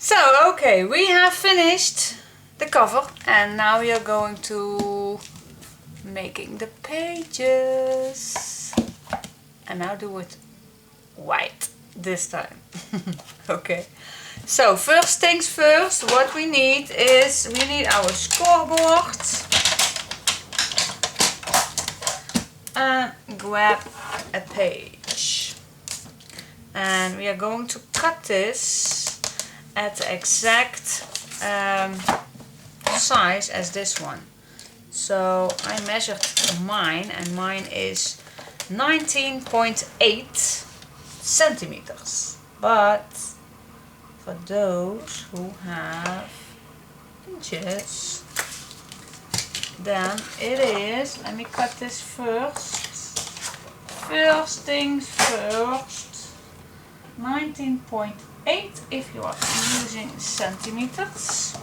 So, okay, we have finished the cover and now we are going to making the pages. And now do it white this time. Okay. So, first things first, what we need is we need our scoreboard. And grab a page. And we are going to cut this at the exact size as this one. So I measured mine and mine is 19.8 centimeters. But for those who have inches, then it is, let me cut this first. First things first, 19.8 if you are using centimeters,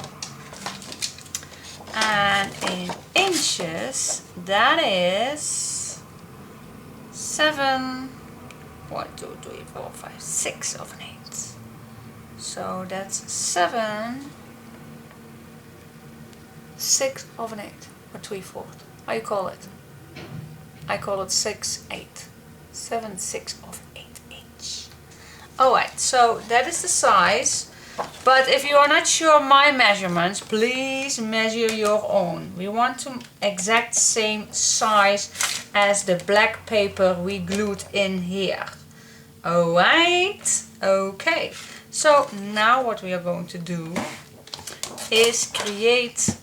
and in inches that is 7, 1, 2, 3, 4, 5, 6 of an 8. So that's 7, 6 of an 8 or 3/4. How you call it? I call it 6, 8. 7, 6 of 8 inch. Alright, so that is the size. But if you are not sure my measurements, please measure your own. We want to exact same size as the black paper we glued in here. Alright, okay. So now what we are going to do is create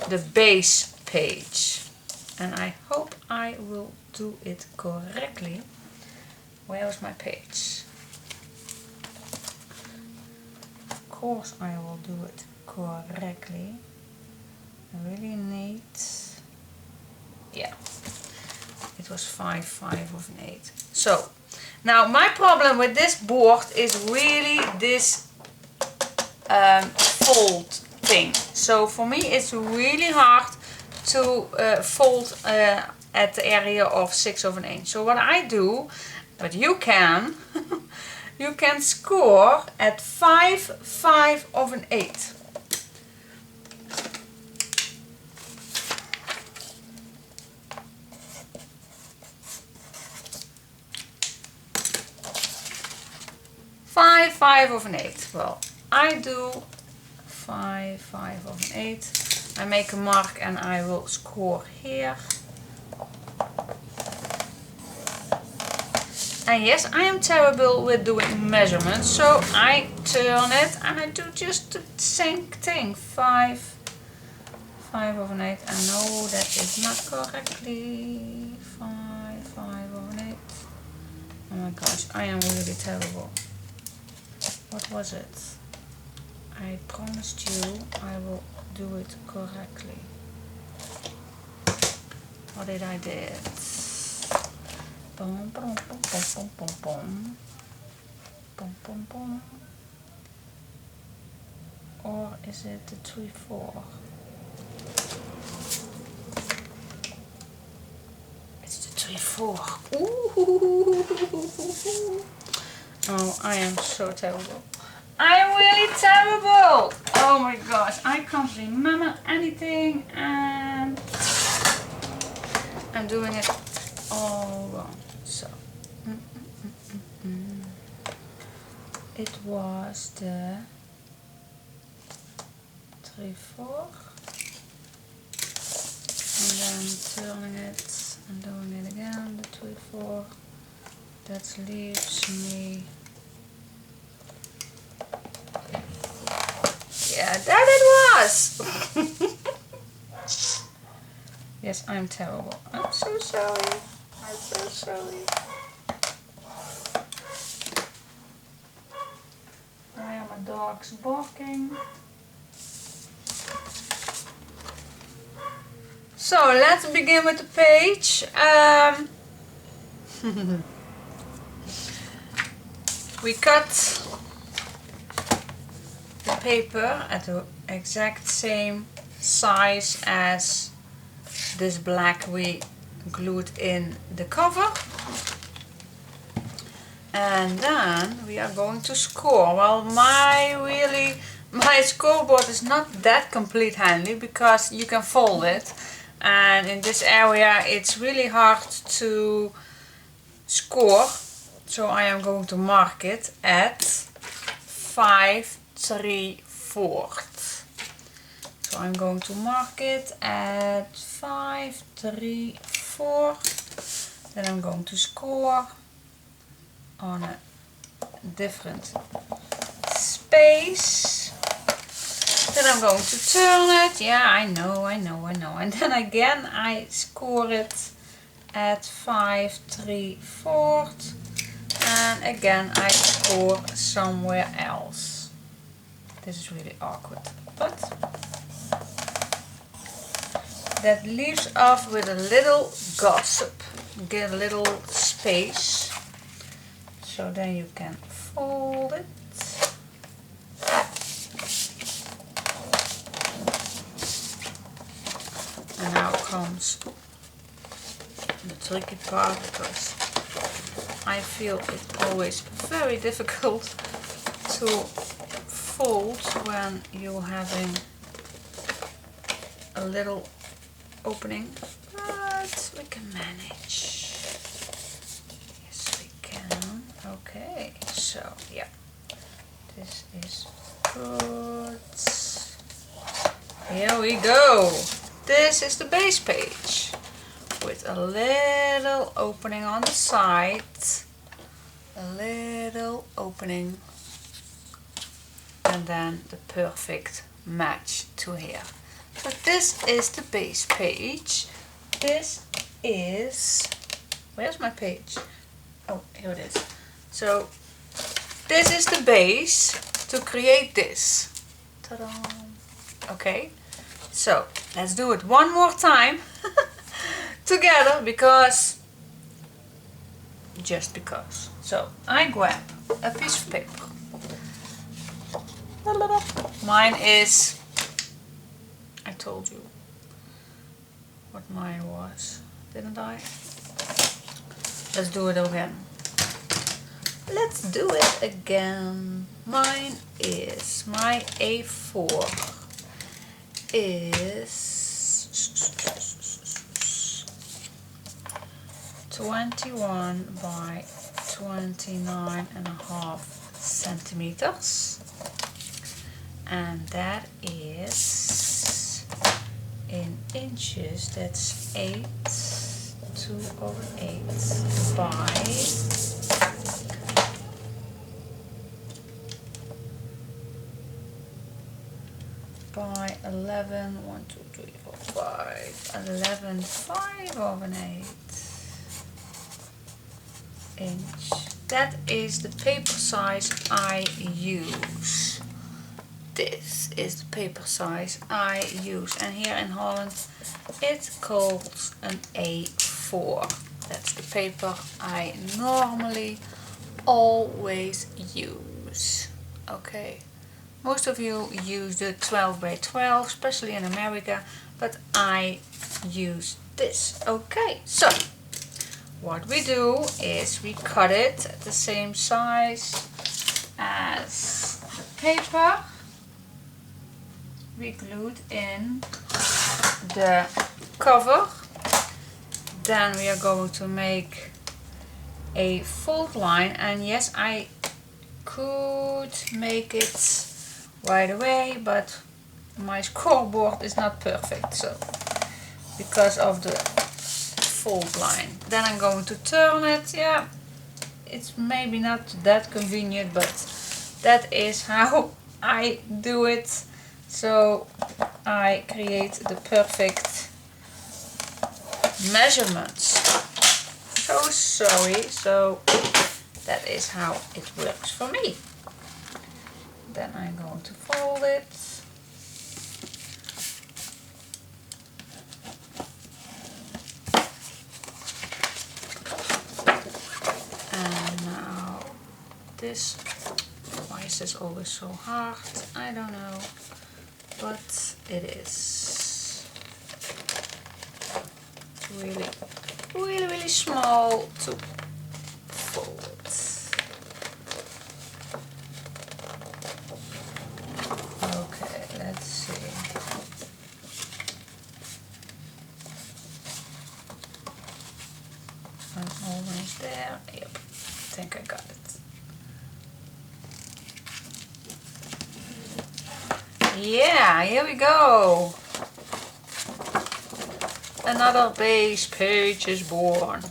the base page. And I hope I will do it correctly. Where is my page? Of course I will do it correctly. I really need, yeah, it was 5, 5 of an 8. So now my problem with this board is really this fold thing. So for me it's really hard to fold at the area of 6 of an inch. So what I do, but you can, you can score at 5, 5 of an 8. Five, 5 of an 8. Well, I do 5, 5 of an 8. I make a mark and I will score here. And yes, I am terrible with doing measurements, so I turn it and I do just the same thing. 5, 5 of an 8. I know that is not correctly. 5, 5 of an 8. Oh my gosh, I am really terrible. What was it? I promised you I will do it correctly. What did I do? Boom, boom, boom, boom, boom, boom, boom. Boom, boom, boom. Or is it the 3/4? It's the 3/4. Ooh. Oh, I am so terrible. I am really terrible. Oh my gosh, I can't remember anything and I'm doing it all wrong. So, it was the 3/4 and then turning it and doing it again, the 3/4. That leaves me, yeah, that it was. Yes, I'm terrible. I'm so sorry. I'm so sorry. I am a dog's barking. So let's begin with the page. We cut the paper at the exact same size as this black we glued in the cover. And then we are going to score. Well, my really my scoreboard is not that complete handy because you can fold it, and in this area it's really hard to score, so I am going to mark it at 5/3/4. So I'm going to mark it at 5/3/4. Then I'm going to score on a different space. Then I'm going to turn it. Yeah, I know. And then again I score it at 5/3/4. And again I score somewhere else. This is really awkward, but that leaves off with a little gossip. Get a little space. So then you can fold it. And now comes the tricky part, because I feel it's always very difficult to fold when you're having a little opening, but we can manage. Yes, we can. Okay, so yeah, this is good. Here we go. This is the base page with a little opening on the side, a little opening, and then the perfect match to here. So this is the base page. This is, where's my page? Oh, here it is. So this is the base to create this. Ta-da! Okay, so let's do it one more time together, just because. So I grab a piece of paper. Mine is, I told you what mine was, didn't I? Let's do it again. Let's do it again. Mine is, my A4 is 21 by 29.5 centimeters. And that is in inches, that's 2/8 by 11, 1, 2, 3, 4, 5, 11, 5/8 inch. That is the paper size I use. This is the paper size I use, and here in Holland it's called an A4. That's the paper I normally always use. Okay, most of you use the 12 by 12, especially in America, but I use this. Okay, so what we do is we cut it at the same size as the paper. We glued in the cover. Then we are going to make a fold line, and yes, I could make it right away, but my scoreboard is not perfect, so because of the fold line. Then I'm going to turn it. Yeah, it's maybe not that convenient, but that is how I do it. So I create the perfect measurements. So sorry, so that is how it works for me. Then I'm going to fold it. And now this, why is this always so hard? I don't know. But it is really, really, really small to fold. there. Yep, I think I got it. Yeah, here we go. Another base page is born.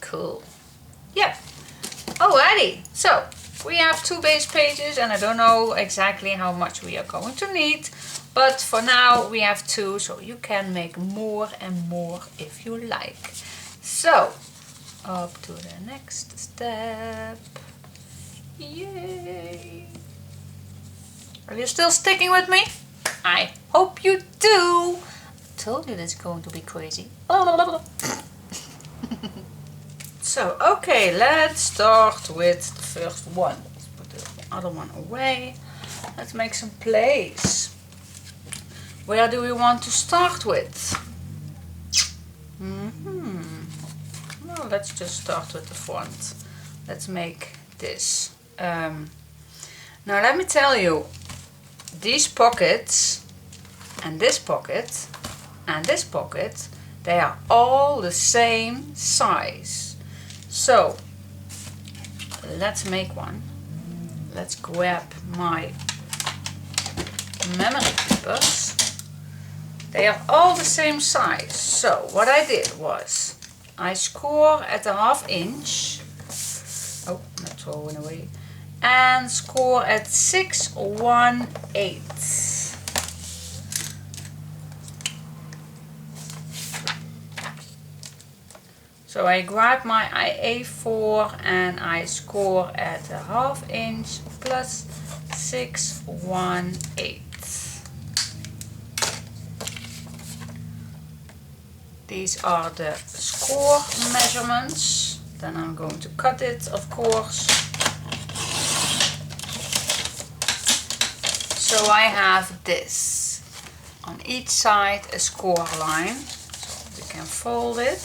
Cool. Yep. Alrighty. So we have 2 base pages, and I don't know exactly how much we are going to need, but for now we have 2, so you can make more and more if you like. So up to the next step. Yay! Are you still sticking with me? I hope you do. I told you this is going to be crazy. So, okay, let's start with the first one. Let's put the other one away. Let's make some place. Where do we want to start with? Well, let's just start with the front. Let's make this. Now let me tell you, these pockets and this pocket and this pocket, they are all the same size. So let's make one. Let's grab my memory keepers. They are all the same size. So what I did was I score at a 1/2 inch. Oh, not throwing away. And score at 6/1/8. So I grab my IA4 and I score at a 1/2 inch plus 6/1/8. These are the score measurements. Then I'm going to cut it, of course. So I have this. On each side a score line. So we can fold it.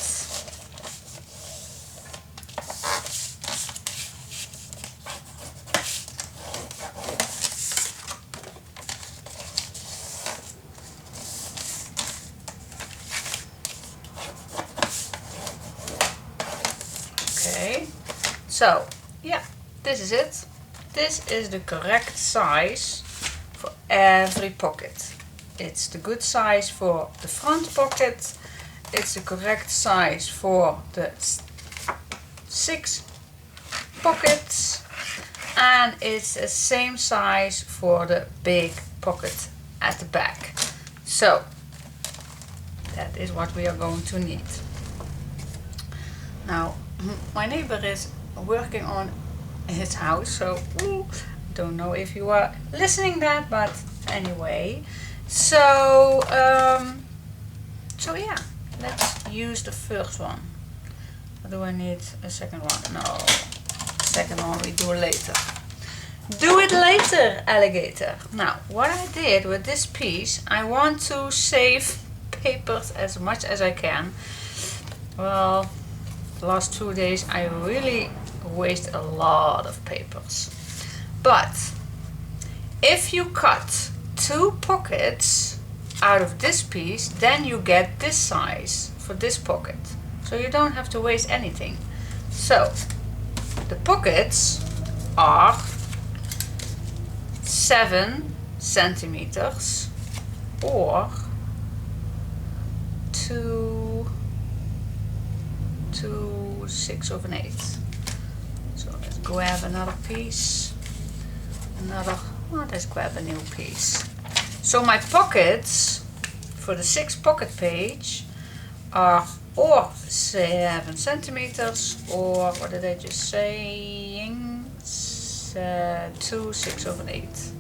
Okay, so yeah, this is it. This is the correct size for every pocket. It's the good size for the front pocket. It's the correct size for the 6 pockets, and it's the same size for the big pocket at the back. So that is what we are going to need. Now my neighbor is working on his house, so don't know if you are listening that, but anyway. So so yeah, let's use the first one. Or do I need a second one? No, second one we do later. Do it later, alligator. Now what I did with this piece, I want to save papers as much as I can. Well, the last 2 days I really waste a lot of papers. But if you cut 2 pockets out of this piece, then you get this size for this pocket. So you don't have to waste anything. So the pockets are 7 centimeters or 6/8. So let's grab another piece. Let's grab a new piece. So my pockets for the 6 pocket page are or 7 centimeters or, what did I just say? 2 6/8.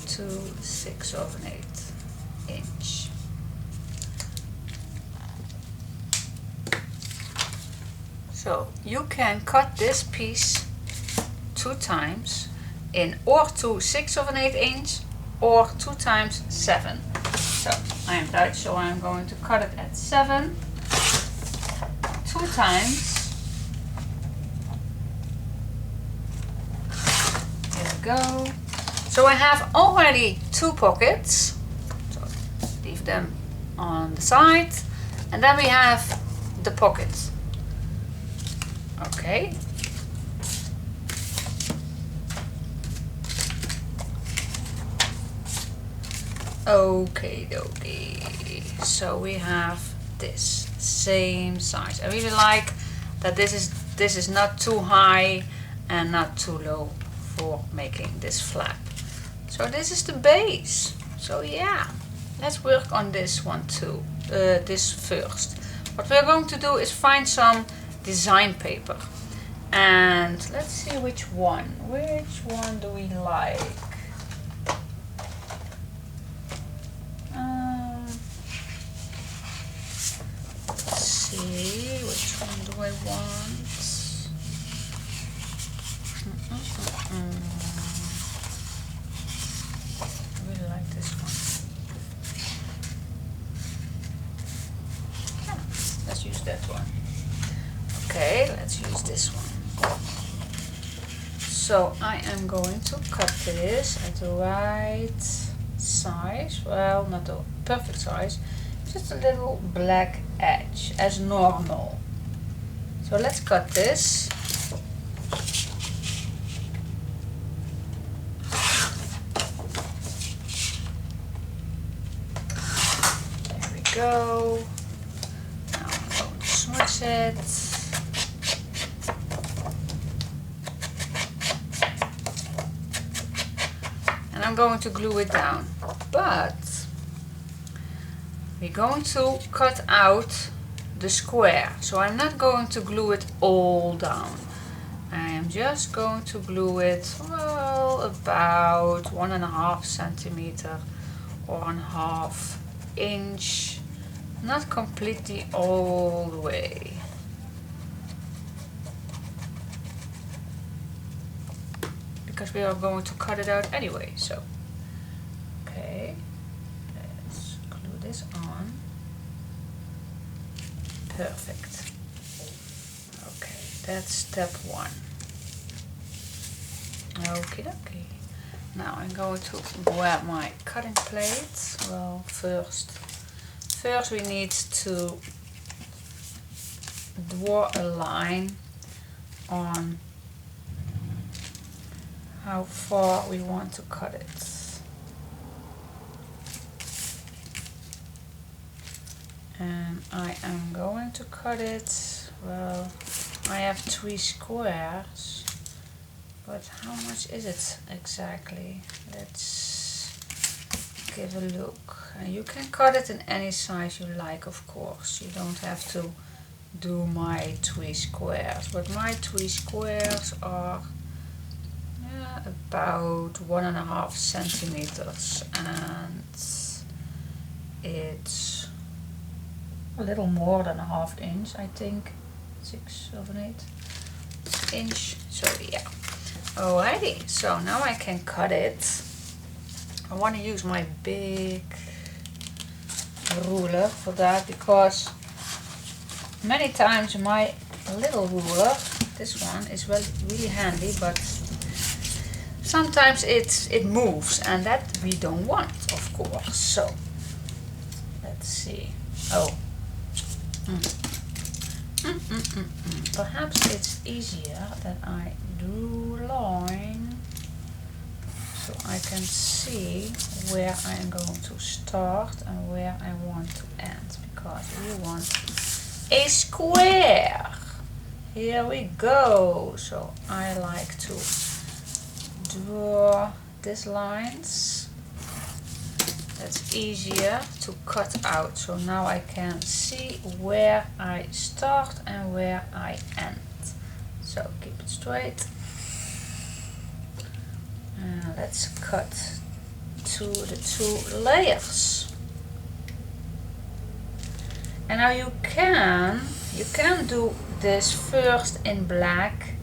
2 6/8 inch. So you can cut this piece 2 times in or 2 6/8 inch or 2 times 7. So I am Dutch, so I'm going to cut it at 7. 2 times. Here we go. So I have already 2 pockets. So leave them on the side. And then we have the pockets. Okay. Okay. So we have this same size. I really like that this is not too high and not too low for making this flap. So this is the base. So yeah, let's work on this one too. This first. What we're going to do is find some design paper. And let's see which one. Which one do we like? Let's see, which one do I want? I really like this one. Yeah, let's use that one. Okay, let's use this one. So I am going to cut this at the right size. Well, not the perfect size, just a little black edge as normal. So let's cut this. There we go. Now I'm going to smudge it. And I'm going to glue it down, but we're going to cut out the square, so I'm not going to glue it all down. I am just going to glue it, well, about 1.5 centimeter or 1/2 inch, not completely all the way. Because we are going to cut it out anyway, so okay, let's glue this on. Perfect. Okay, that's step one. Okay. Now I'm going to grab my cutting plate. Well, first we need to draw a line on how far we want to cut it. And I am going to cut it, well, I have 3 squares, but how much is it exactly? Let's give a look. And you can cut it in any size you like, of course. You don't have to do my 3 squares, but my 3 squares are about 1.5 centimeters, and it's a little more than 1/2 inch, I think, 6 or 8 inch. So yeah, alrighty. So now I can cut it. I want to use my big ruler for that, because many times my little ruler, this one, is really handy, but sometimes it moves, and that we don't want, of course. So let's see. Perhaps it's easier that I do a line so I can see where I am going to start and where I want to end, because we want a square. Here we go. So I like to draw these lines. That's easier to cut out. So now I can see where I start and where I end. So keep it straight. And let's cut to the 2 layers. And now you can do this first in black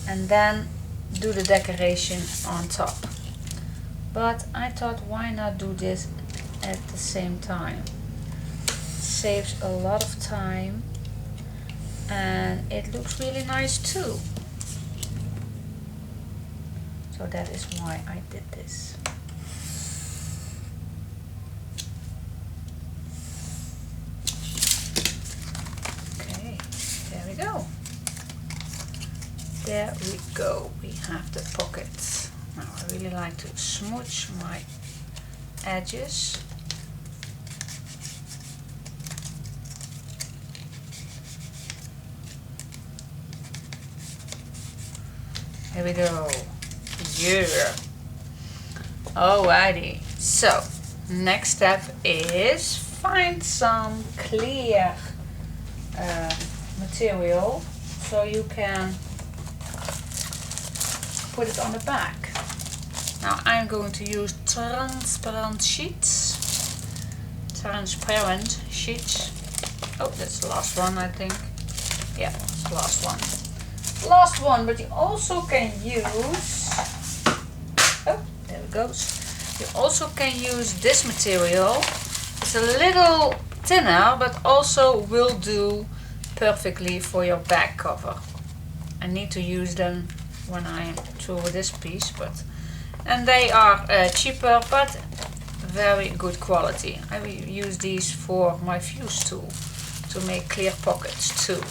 and then do the decoration on top. But I thought, why not do this at the same time? It saves a lot of time and it looks really nice too. So that is why I did this. Okay, there we go. there we go. We have the pocket. Now I really like to smooch my edges. Here we go. Yeah. Alrighty. So next step is find some clear material so you can put it on the back. Now I'm going to use transparent sheets. Oh, that's the last one, I think. Yeah, it's the last one. Last one, but you also can use, oh, there it goes. You also can use this material. It's a little thinner, but also will do perfectly for your back cover. I need to use them when I'm through with this piece, and they are cheaper, but very good quality. I will use these for my fuse tool to make clear pockets too.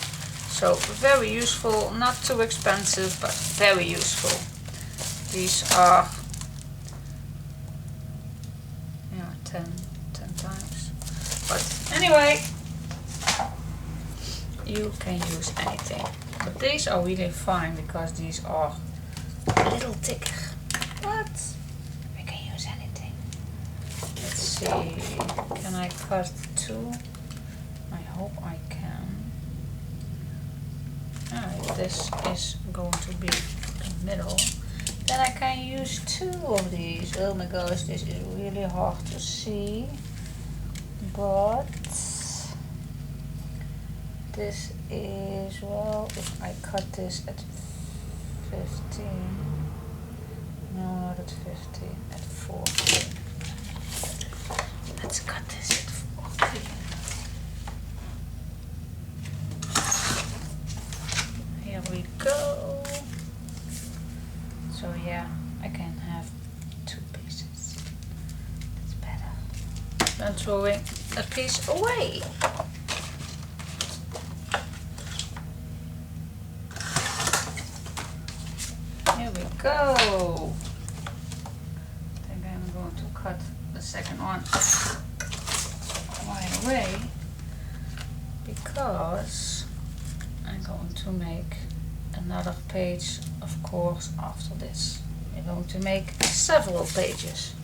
So very useful, not too expensive, but very useful. These are 10 times. But anyway, you can use anything. But these are really fine because these are a little thicker. But we can use anything. Let's see, can I cut two? I hope I can. Alright, this is going to be the middle. Then I can use two of these. Oh my gosh, this is really hard to see. But this is, well, if I cut this at 15, no, not at 15, at 14. Let's cut this at 14. Here we go. So yeah, I can have two pieces. That's better than throwing a piece away. Here we go. I think I'm going to cut the second one right away because I'm going to make another page, of course, after this. We're going to make several pages.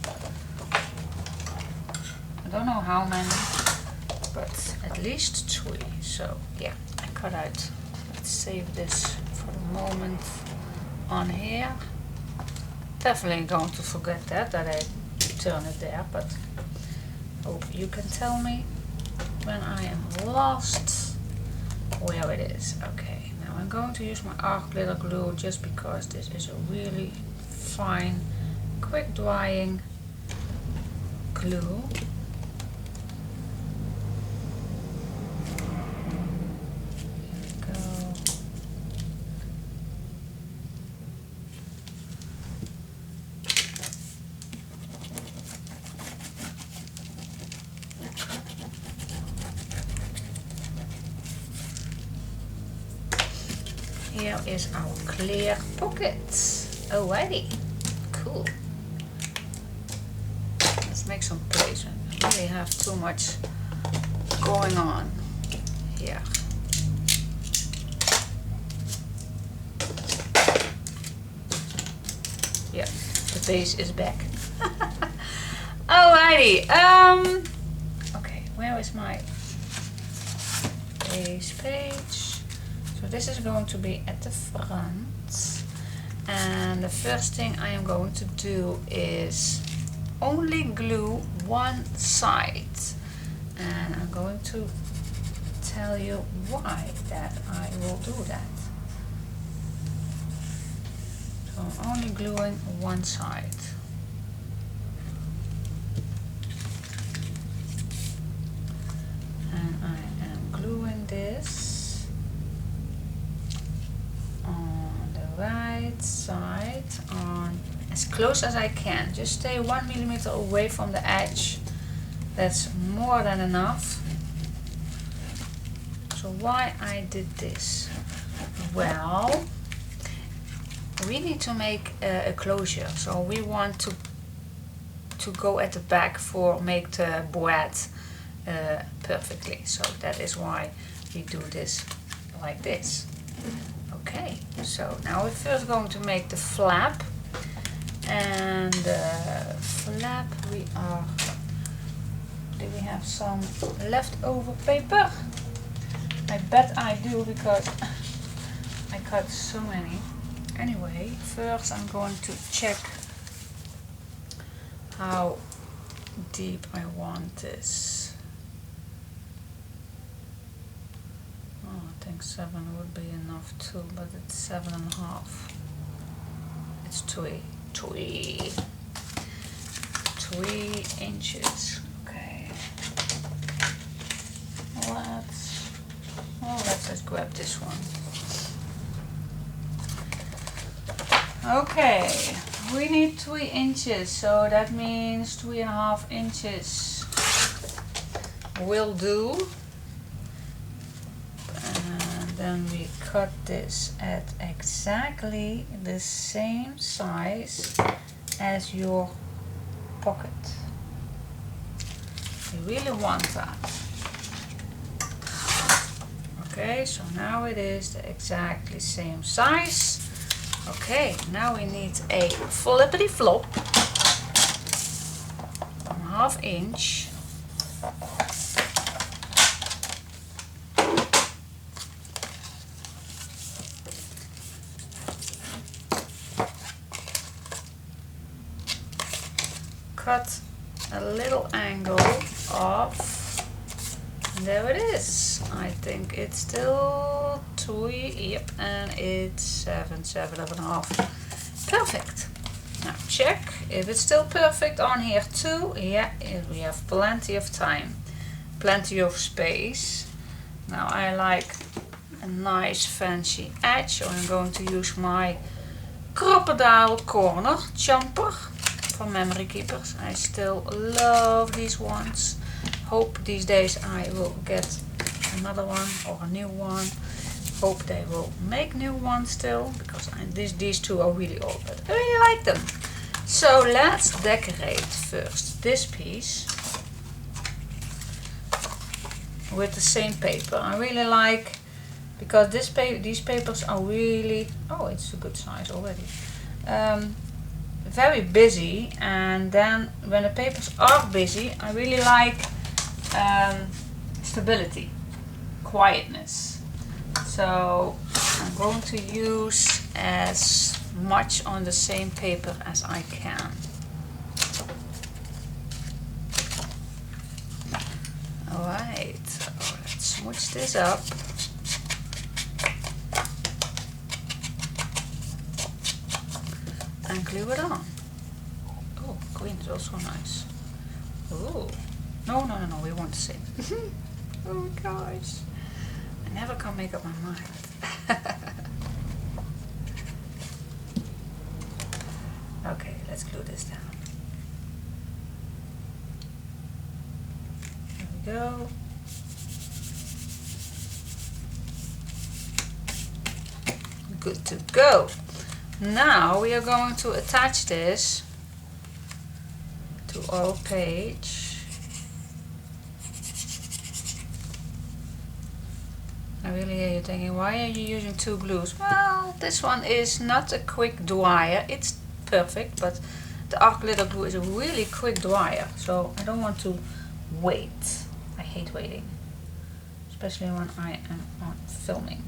I don't know how many, but at least 3. So yeah, I cut out. Let's save this for the moment on here. Definitely going to forget that I turn it there, but hope you can tell me when I am lost where it is. Okay, now I'm going to use my arc glitter glue just because this is a really fine, quick drying glue. Here is our clear pocket. Alrighty, cool. Let's make some place. I really have too much going on here. Yeah, the base is back. Alrighty. Okay, where is my base page? So this is going to be at the front, and the first thing I am going to do is only glue one side, and I'm going to tell you why that I will do that. So I'm only gluing one side. And I am gluing this right side on as close as I can. Just stay 1 millimeter away from the edge. That's more than enough. So why I did this? Well, we need to make a closure, so we want to go at the back for make the boîte perfectly. So that is why we do this like this. Okay, so now we're first going to make the flap, and the flap do we have some leftover paper? I bet I do, because I cut so many. Anyway, first I'm going to check how deep I want this. Oh, I think 7 would be enough too, but it's 7.5. It's 3 inches. Okay. Let's just grab this one. Okay, we need 3 inches, so that means 3.5 inches will do. And then we cut this at exactly the same size as your pocket. You really want that. Okay, so now it is the exactly same size. Okay, now we need a flippity flop, 1/2 inch. Cut a little angle off. And there it is. I think it's still 3, yep, and it's 7.5. Perfect. Now check if it's still perfect on here too. Yeah, we have plenty of time, plenty of space. Now I like a nice fancy edge, so I'm going to use my crocodile corner jumper from Memory Keepers. I still love these ones. Hope these days I will get another one or a new one. Hope they will make new ones still, because these two are really old, but I really like them. So let's decorate first this piece with the same paper. I really like, because these papers are really, oh, it's a good size already. Very busy, and then when the papers are busy, I really like stability, quietness. So I'm going to use as much on the same paper as I can. Alright, so let's smooch this up. And glue it on. Oh, green is also nice. Oh, no, we want the same. Oh my gosh. I never can make up my mind. Okay, let's glue this down. There we go. Good to go. Now we are going to attach this to our page. I really hear you thinking, why are you using 2 glues? Well, this one is not a quick dryer. It's perfect, but the art glitter glue is a really quick dryer, so I don't want to wait. I hate waiting, especially when I am on filming.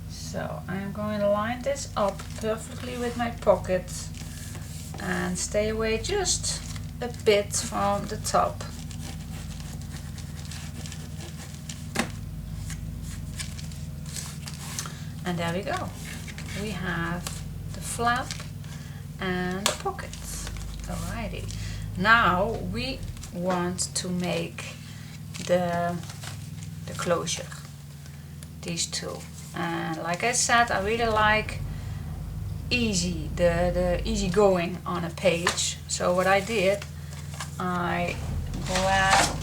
So I am going to line this up perfectly with my pocket and stay away just a bit from the top. And there we go. We have the flap and the pocket. Alrighty. Now we want to make the closure. These two. And like I said, I really like the easy going on a page. So what I did, I grabbed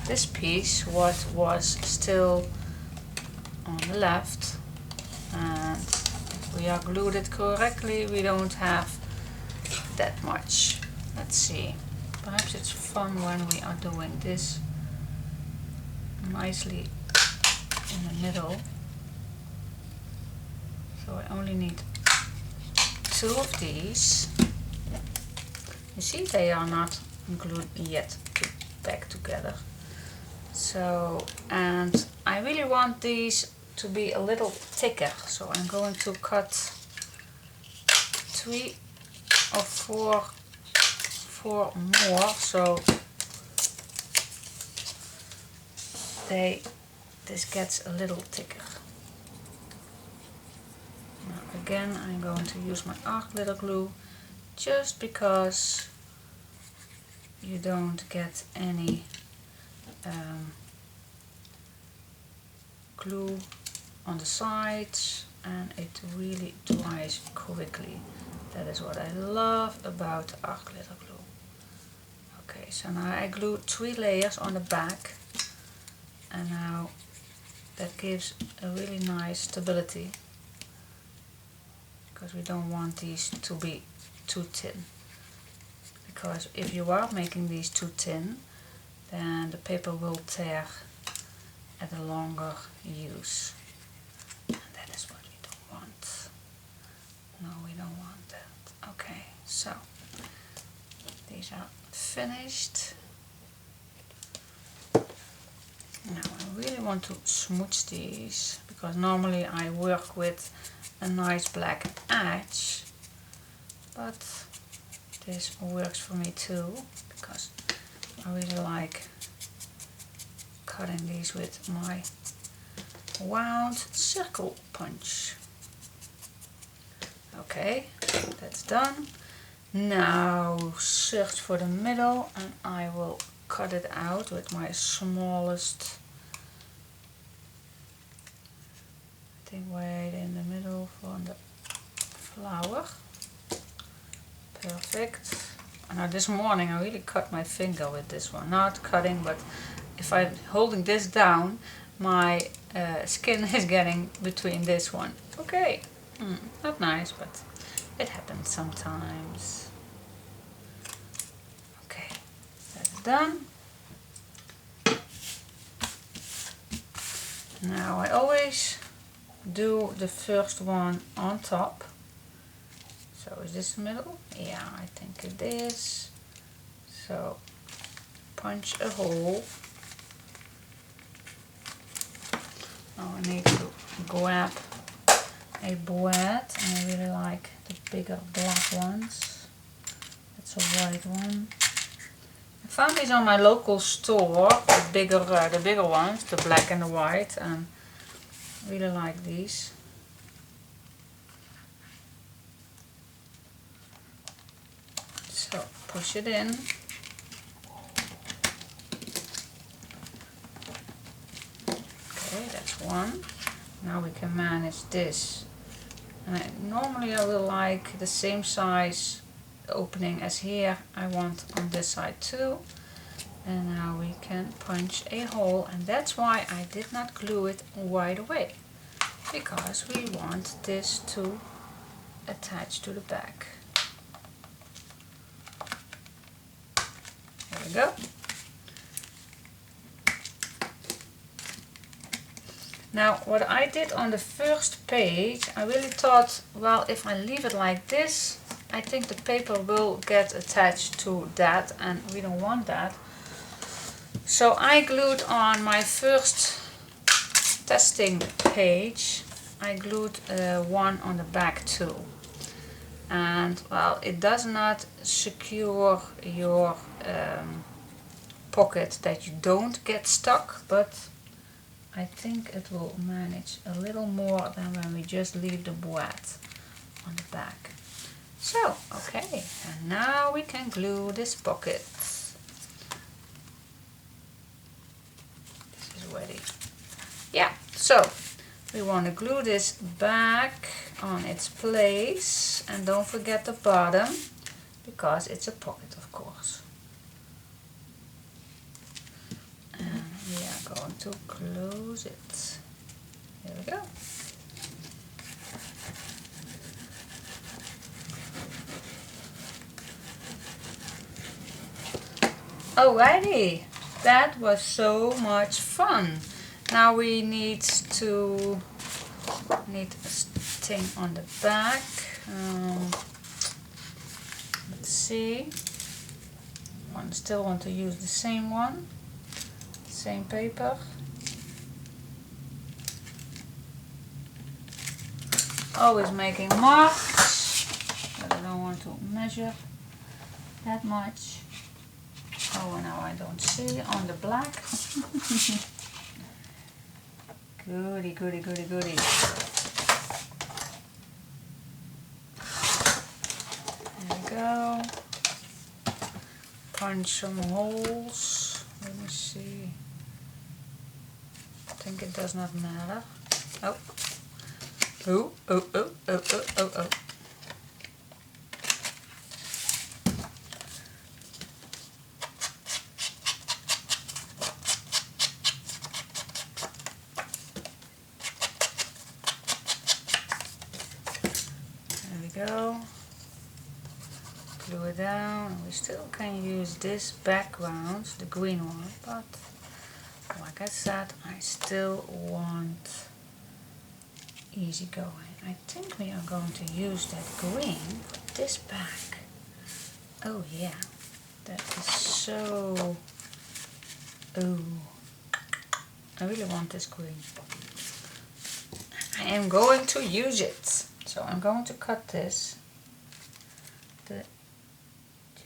this piece, what was still on the left, and we are glued it correctly, we don't have that much. Let's see. Perhaps it's fun when we are doing this nicely in the middle. So I only need 2 of these. You see, they are not glued yet back together. So, and I really want these to be a little thicker, so I'm going to cut 3 or 4 more, so this gets a little thicker. Now again, I'm going to use my arc glitter glue, just because you don't get any glue on the sides, and it really dries quickly. That is what I love about arc glitter glue. Okay, so now I glued 3 layers on the back, and now that gives a really nice stability, because we don't want these to be too thin. Because if you are making these too thin, then the paper will tear at a longer use. And that is what we don't want. No, we don't want that. Okay, so these are finished. Now I really want to smooch these, because normally I work with a nice black edge, but this works for me too, because I really like cutting these with my wound circle punch. Okay, that's done. Now search for the middle, and I will cut it out with my smallest, I think right in the middle for the flower. Perfect. Now this morning I really cut my finger with this one. Not cutting, but if I'm holding this down, my skin is getting between this one. Okay, not nice, but it happens sometimes. Okay, that's done. Now I always do the first one on top. So is this the middle? Yeah, I think it is. So punch a hole. Now I need to grab a board, and I really like the bigger black ones. That's a white one. I found these on my local store, the bigger ones, the black and the white, and I really like these. So push it in. Okay, that's one. Now we can manage this. And normally I will like the same size opening as here. I want on this side too. And now we can punch a hole, and that's why I did not glue it right away, because we want this to attach to the back. There we go. Now what I did on the first page, I really thought, well, if I leave it like this, I think the paper will get attached to that, and we don't want that. So I glued on my first testing page, I glued one on the back too. And well, it does not secure your pocket that you don't get stuck, but I think it will manage a little more than when we just leave the boîte on the back. So, okay, and now we can glue this pocket. This is ready. Yeah, so we want to glue this back on its place, and don't forget the bottom, because it's a pocket, of course. And we are going to close it. Here we go. Alrighty, that was so much fun. Now we need a thing on the back. Let's see. I still want to use the same one, same paper. Always making marks, but I don't want to measure that much. Oh, now I don't see on the black. Goody, goody, goody, goody. There we go. Punch some holes. Let me see. I think it does not matter. Oh. Oh, oh, oh, oh, oh, oh, oh. There we go. Glue it down. We still can use this background, the green one, but like I said, I still want easy going. I think we are going to use that green for this back. Oh yeah, that is so... Oh, I really want this green. I am going to use it. So I'm going to cut this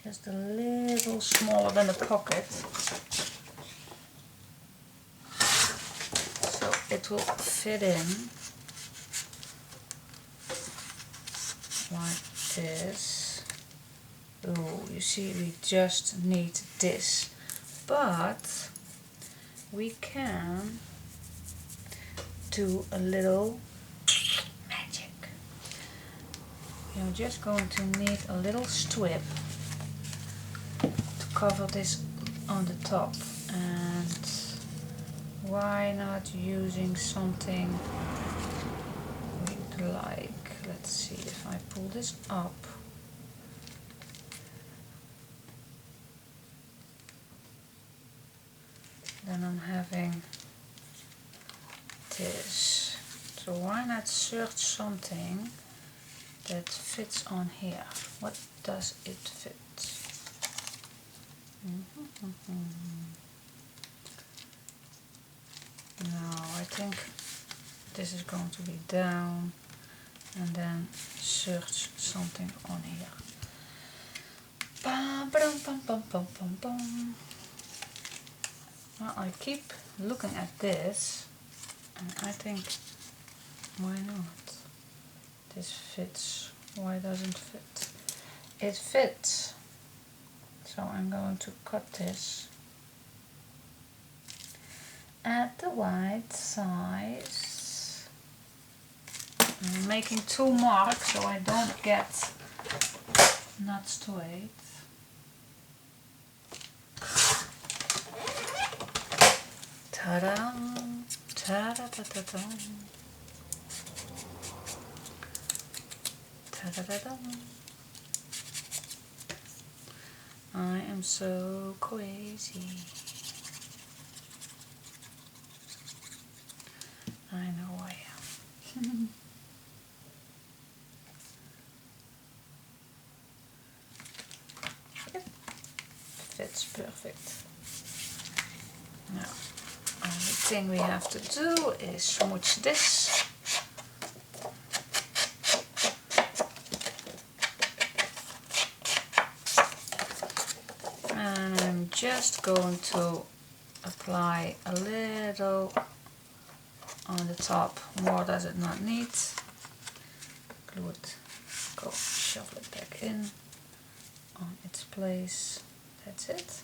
just a little smaller than the pocket. So it will fit in like this. Oh, you see, we just need this, but we can do a little magic. You're just going to need a little strip to cover this on the top, and why not using something we'd like. Let's see if I pull this up. Then I'm having this. So why not search something that fits on here? What does it fit? No, I think this is going to be down, and then search something on here. Bum, ba-dum, bum, bum, bum, bum, bum. Well, I keep looking at this, and I think, why not? This fits. Why doesn't fit? It fits. So I'm going to cut this at the right size. I'm making 2 marks so I don't get not straight. Ta-da! Ta-da-da-da-da! Ta-da-da-da! I am so crazy. I know I am. It fits perfect. Now, only thing we have to do is smooch this. And I'm just going to apply a little on the top. More does it not need. Glue it, go shuffle it back in on its place. That's it.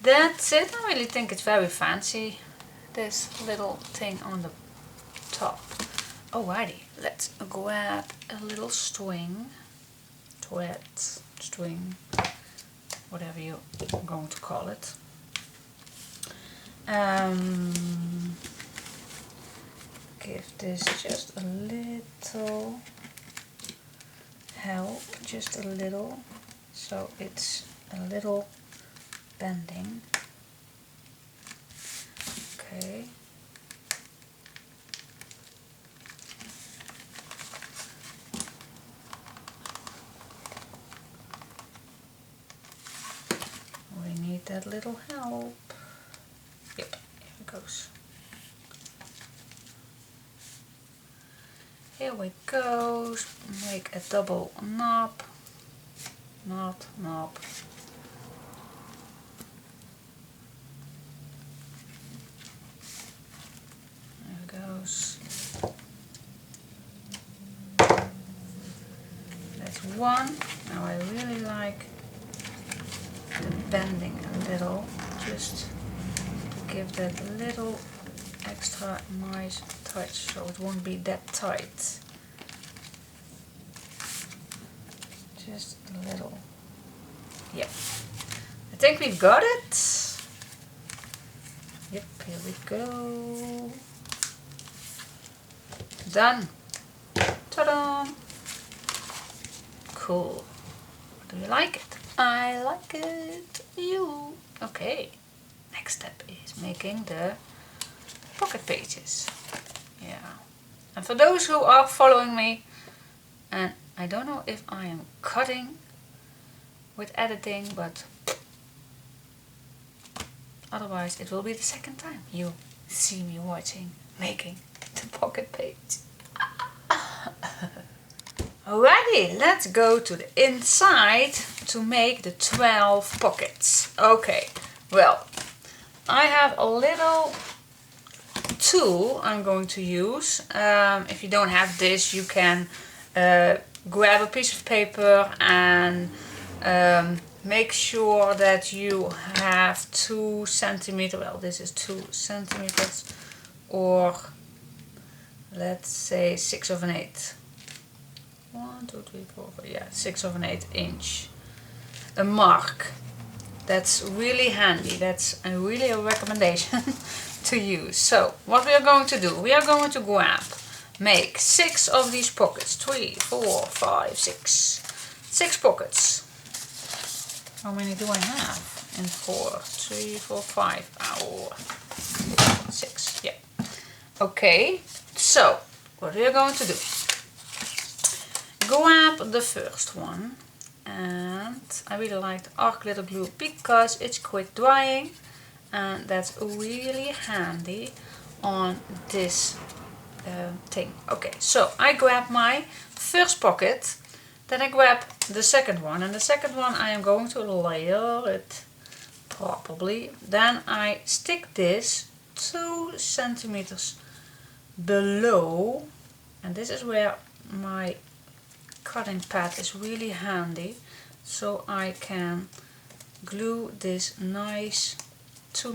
That's it. I really think it's very fancy, this little thing on the top. Alrighty, let's grab a little string, thread, string, whatever you're going to call it. Give this just a little help, just a little, so it's a little bending. Okay. We need that little help. Yep, here it goes. Here we go. Make a double knob. Knob. There it goes. That's one. Now I really like the bending a little, just to give that little extra nice touch so it won't be that tight. Just a little. Yep. I think we've got it. Yep, here we go. Done. Ta-da! Cool. Do you like it? I like it. You. Okay. Next step is making the pocket pages. Yeah. And for those who are following me, and I don't know if I am cutting with editing, but otherwise it will be the second time you see me making the pocket page. Alrighty, let's go to the inside to make the 12 pockets. Okay, well, I have a little tool I'm going to use. If you don't have this, you can grab a piece of paper and make sure that you have 2 centimeters. Well, this is 2 centimeters, or let's say 6/8. 1, 2, 3, 4, 5, yeah, 6/8 inch. A mark. That's really handy. That's really a recommendation to use. So what we are going to do, we are going to make 6 of these pockets. 3, 4, 5, 6. 6 pockets. How many do I have? In 4, 3, 4, 5. Oh, 6. Yeah. Okay. So what we are going to do? Grab the first one, and I really like the arc glitter glue because it's quick drying, and that's really handy on this thing. Okay, so I grab my first pocket, then I grab the second one, and the second one I am going to layer it properly. Then I stick this 2 centimeters below, and this is where my cutting pad is really handy, so I can glue this nice 2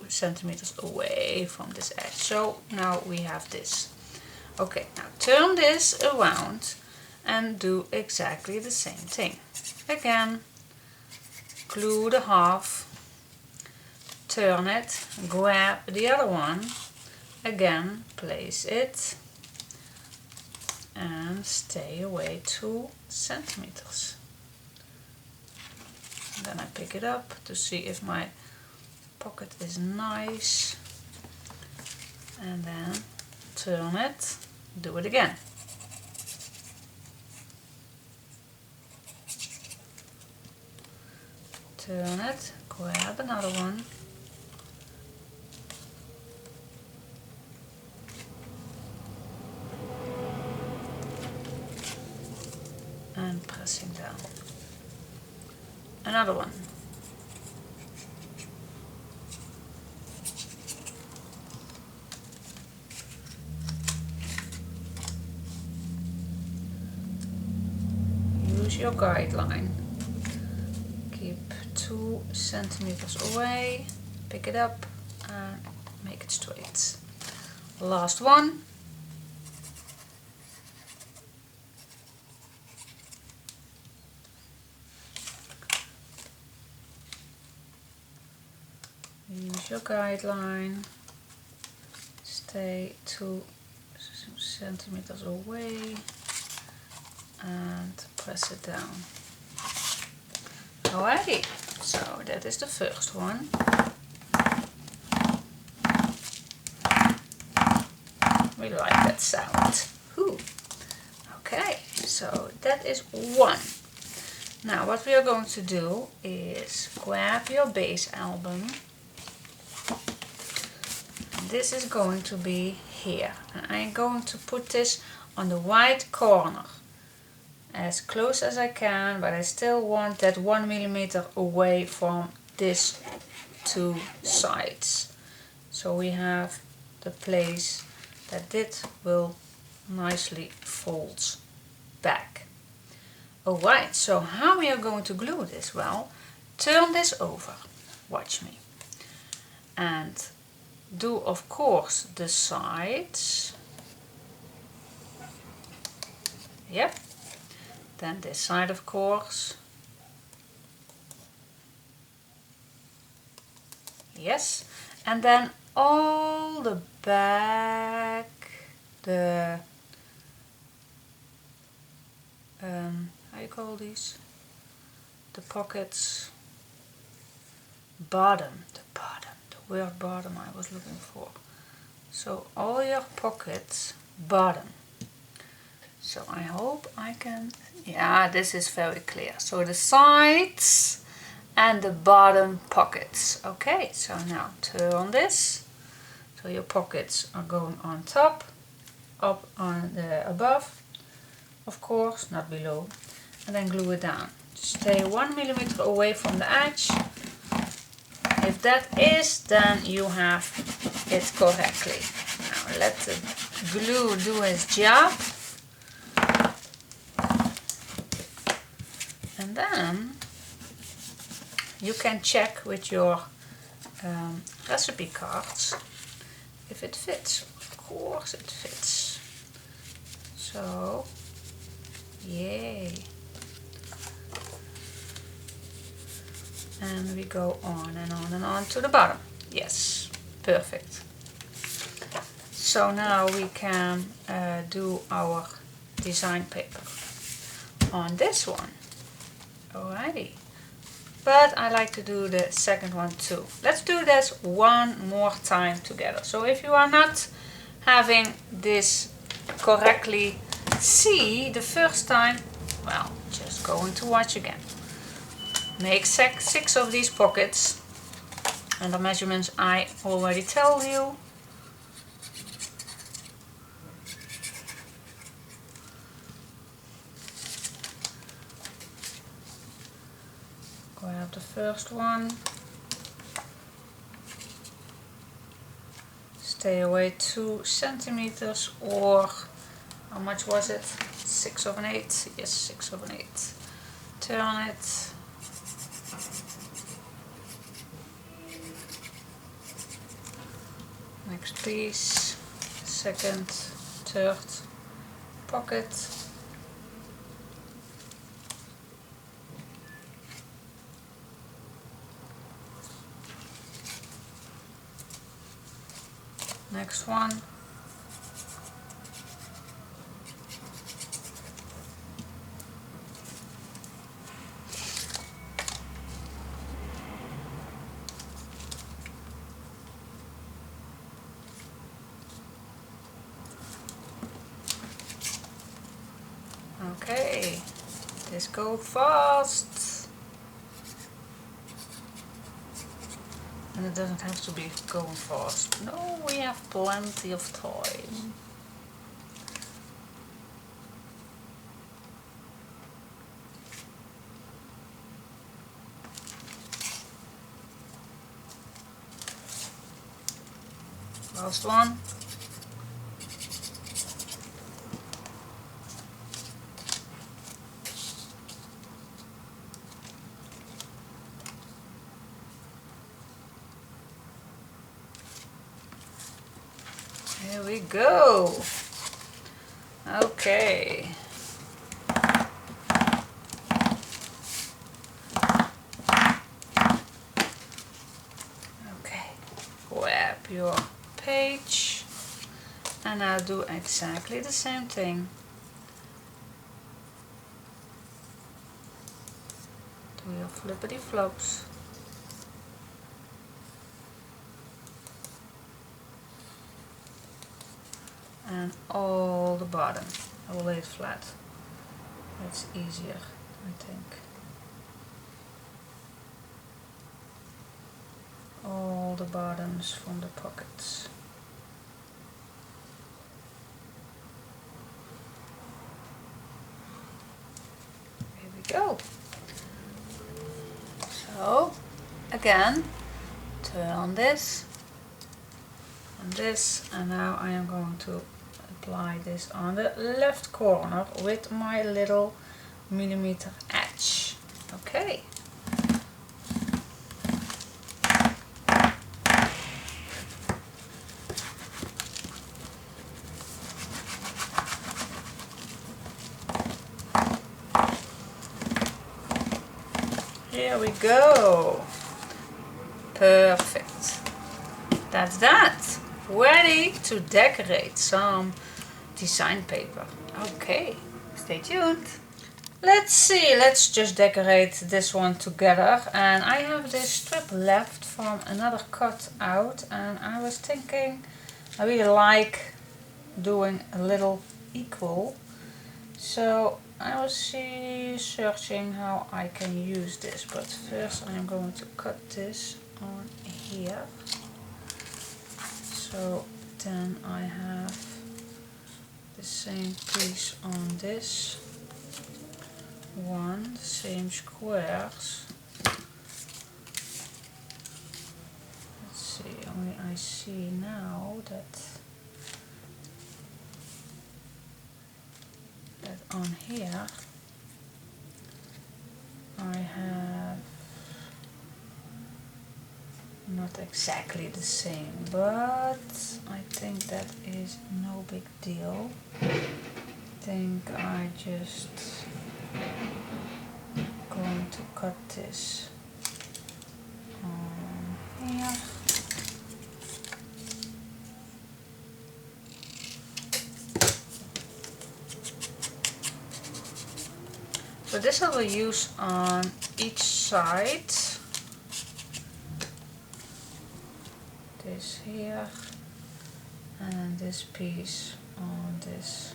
centimeters away from this edge. So now we have this. Okay, now turn this around and do exactly the same thing. Again, glue the half, turn it, grab the other one, again place it, and stay away 2 centimeters. And then I pick it up to see if my pocket is nice, and then turn it, do it again. Turn it, grab another one, and pressing down. Another one. Use your guideline. Keep 2 centimeters away, pick it up and make it straight. Last one. Use your guideline, stay 2 centimeters away and press it down. Alrighty, so that is the first one. We like that sound. Ooh. Okay, so that is one. Now what we are going to do is grab your base album. This is going to be here. And I'm going to put this on the right corner. As close as I can, but I still want that 1 millimeter away from these two sides. So we have the place that it will nicely fold back. Alright, so how we are going to glue this? Well, turn this over, watch me, and do of course the sides. Yep. Then this side of course. Yes. And then all the back, the how you call these? The pockets. Bottom, the word bottom I was looking for. So all your pockets, bottom. So I hope I can, yeah, this is very clear. So the sides and the bottom pockets. Okay, so now turn this. So your pockets are going on top, up on the above, of course, not below. And then glue it down. Stay 1 millimeter away from the edge. If that is, then you have it correctly. Now let the glue do its job. And then you can check with your recipe cards if it fits. Of course it fits. So, yay. And we go on and on and on to the bottom. Yes, perfect. So now we can do our design paper on this one. Alrighty. But I like to do the second one too. Let's do this one more time together. So if you are not having this correctly see the first time, well, just go into watch again. Make 6 of these pockets, and the measurements I already tell you. Grab the first one. Stay away 2 centimeters, or how much was it? 6 of an 8. Yes, 6 of an 8. Turn it. Next piece, second, third pocket. Next one. Okay, this go fast. And it doesn't have to be going fast. No, we have plenty of time. Last one. Here we go. Okay. Okay. Grab your page and I'll do exactly the same thing. Do your flippity flops. And all the bottom. I will lay it flat. That's easier, I think. All the bottoms from the pockets. Here we go. So, again, turn this and this, and now I am going to apply this on the left corner with my little millimeter edge. Okay. Here we go. Perfect. That's that. Ready to decorate some design paper. Okay, stay tuned. Let's see, let's just decorate this one together. And I have this strip left from another cut out, and I was thinking I really like doing a little equal. So I was searching how I can use this, but first I'm going to cut this on here. So then I have the same piece on this one, same squares. Let's see, only I see now that on here I have not exactly the same, but I think that is no big deal. I think I just going to cut this on here. So this I will use on each side. This here, and then this piece on this.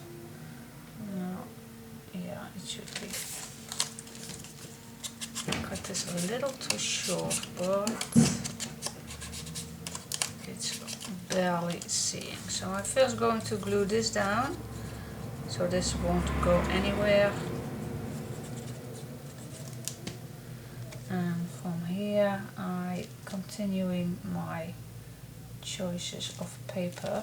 No, yeah, it should be. Cut this a little too short, but it's barely seeing. So I'm first going to glue this down, so this won't go anywhere. And from here I continuing my choices of paper.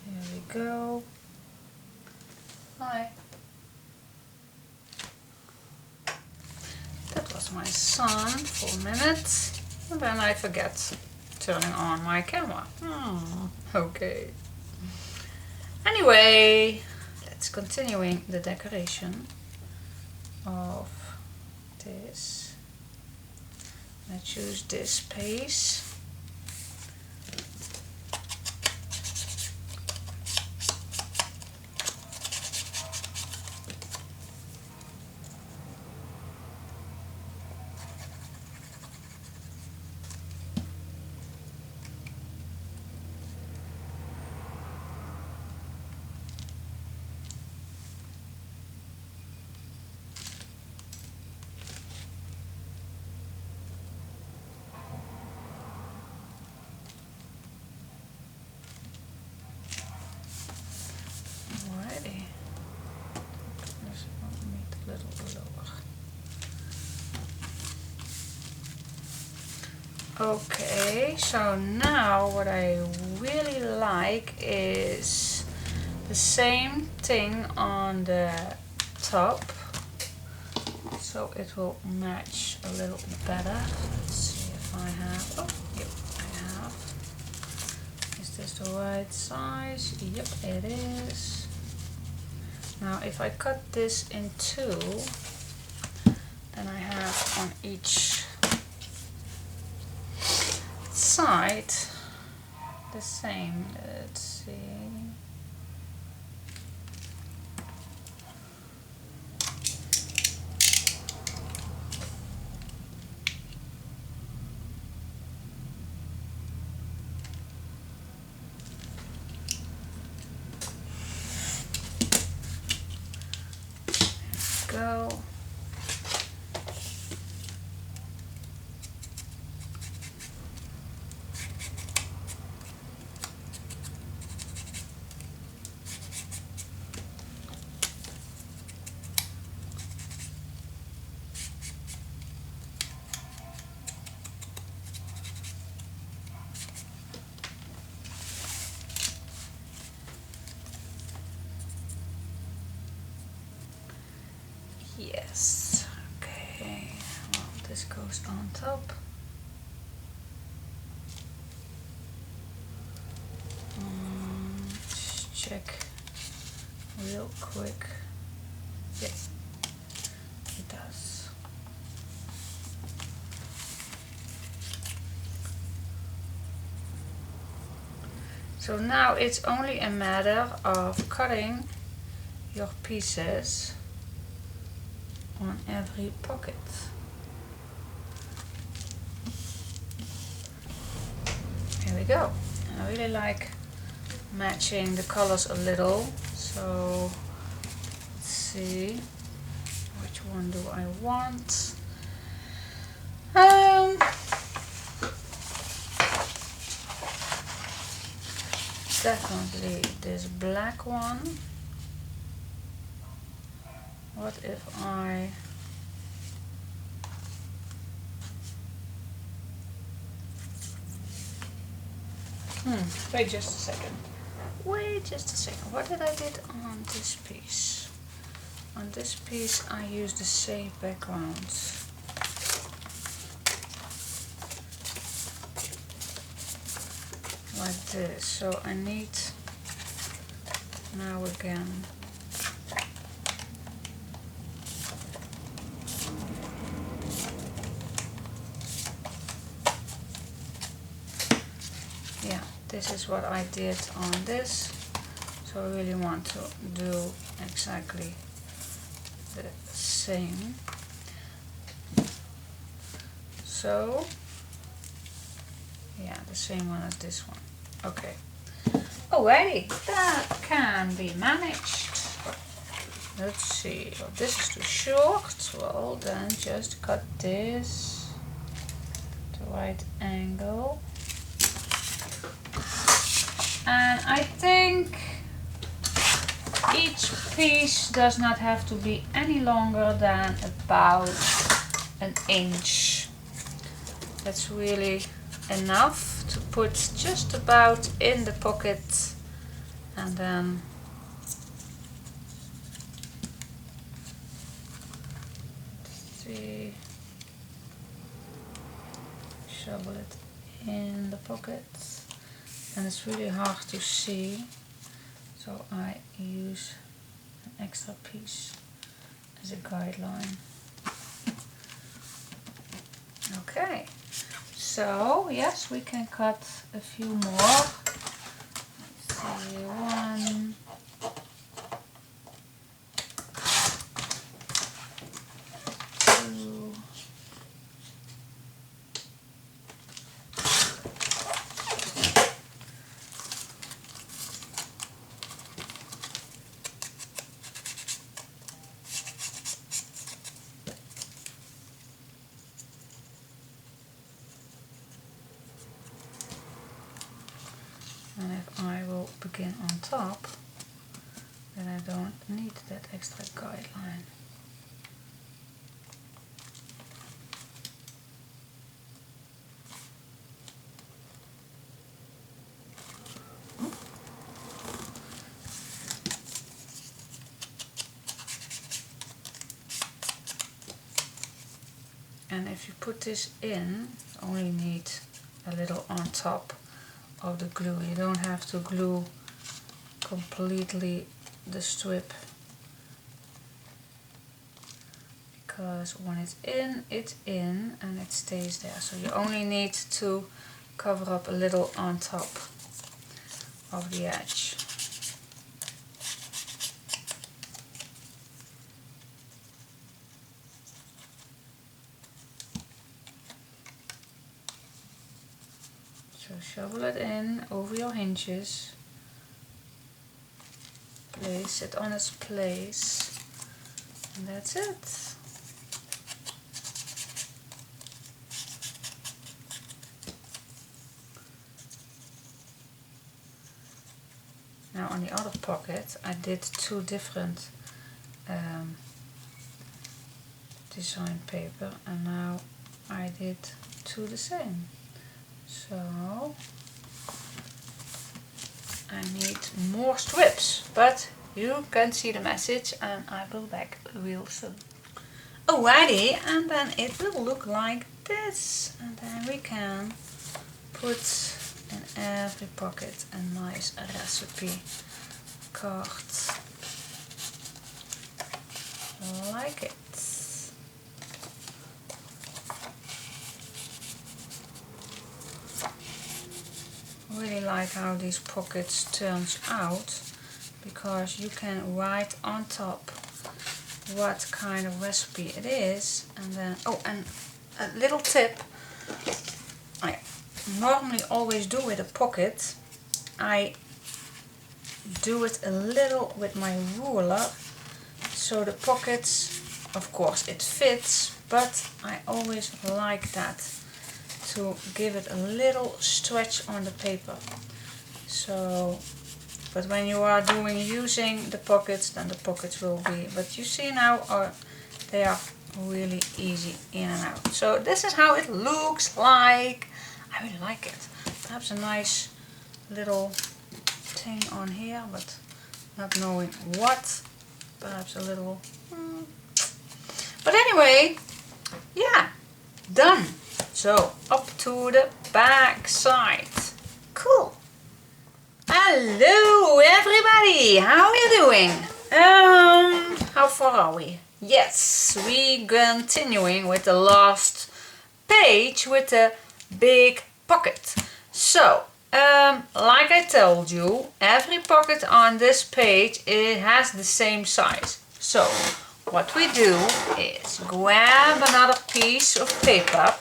Here we go. Hi. That was my son for a minute, and then I forget turning on my camera. Okay. Anyway, let's continuing the decoration of this. I choose this piece. Okay, so now what I really like is the same thing on the top, so it will match a little better. Let's see if I have, oh, yep, I have. Is this the right size? Yep, it is. Now if I cut this in two, then I have on each side the same. Let's see. Go. Yes, okay, well, this goes on top. Let's check real quick. Yes, it does. So now it's only a matter of cutting your pieces on every pocket. Here we go. I really like matching the colors a little, so let's see, which one do I want? Definitely this black one. What if I wait just a second. Wait just a second. What did I did on this piece? On this piece I used the same background. Like this. So I need now again this is what I did on this, so I really want to do exactly the same. So yeah, the same one as this one. Okay. Alrighty, that can be managed. Let's see, well, this is too short. Well, then just cut this to the right angle. And I think each piece does not have to be any longer than about an inch. That's really enough to put just about in the pocket, and then see, shovel it in the pocket. And it's really hard to see, so I use an extra piece as a guideline. Okay, so yes, we can cut a few more. Let's see, 1, 2, and if I will begin on top, then I don't need that extra guideline. And if you put this in, you only need a little on top of the glue. You don't have to glue completely the strip, because when it's in and it stays there. So you only need to cover up a little on top of the edge. So shovel it in over your hinges, place it on its place, and that's it. Now on the other pocket I did two different design paper, and now I did two the same. So I need more strips, but you can see the message and I will back real soon. Alrighty, and then it will look like this, and then we can put in every pocket a nice recipe card like it. Really like how these pockets turns out, because you can write on top what kind of recipe it is, and then and a little tip I normally always do with a pocket, I do it a little with my ruler, so the pockets, of course it fits, but I always like that, to give it a little stretch on the paper. So, but when you are using the pockets, then the pockets will be, but you see now they are really easy in and out. So this is how it looks like. I really like it. Perhaps a nice little thing on here, but not knowing what. Perhaps a little, but anyway, yeah, done. So up to the back side. Cool. Hello everybody, how are you doing? How far are we? Yes, we continuing with the last page with the big pocket. So like I told you, every pocket on this page, it has the same size. So what we do is grab another piece of paper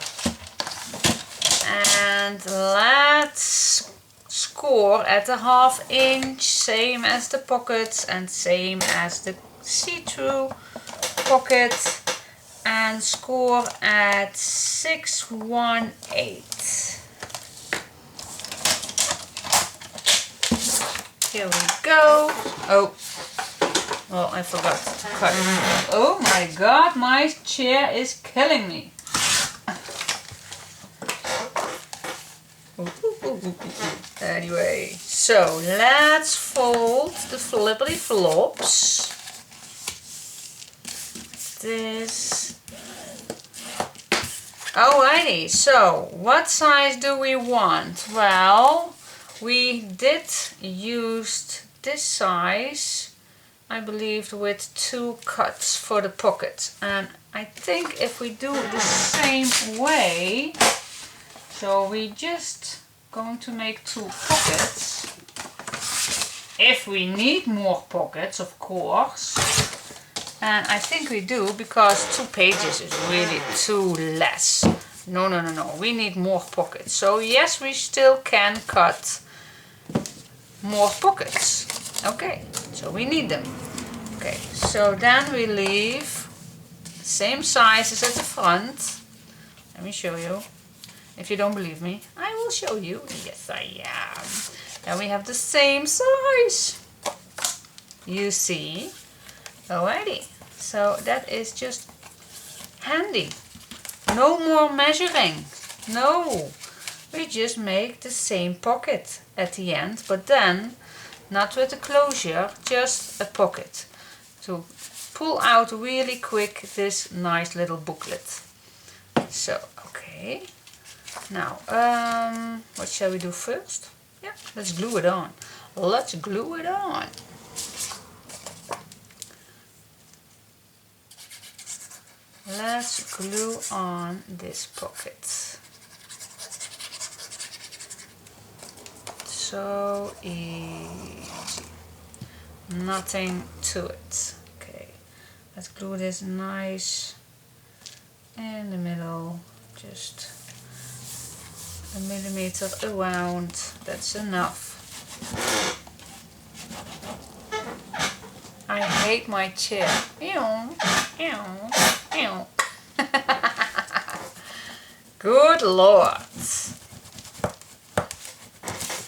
and let's score at a 1/2 inch, same as the pockets and same as the see-through pocket, and score at 618. Here we go. Oh, well, I forgot to cut. Oh my god, my chair is killing me. Anyway, so let's fold the flippity flops. This. Alrighty, so what size do we want? Well, we did use this size, I believe, with 2 cuts for the pocket. And I think if we do the same way, so we just going to make 2 pockets. If we need more pockets, of course. And I think we do, because 2 pages is really too less. No, we need more pockets. So yes, we still can cut more pockets. Okay, so we need them. Okay, so then we leave the same size as at the front. Let me show you. If you don't believe me, I will show you. Yes, I am. Then we have the same size. You see? Alrighty. So that is just handy. No more measuring. No. We just make the same pocket at the end, but then not with a closure, just a pocket. To pull out really quick this nice little booklet. So, okay. Now, what shall we do first? Yeah, let's glue it on. Let's glue it on. Let's glue on this pocket. so easy. Nothing to it. Okay, let's glue this nice in the middle, just a millimeter around. That's enough. I hate my chair. Ew, ew, ew. Good Lord.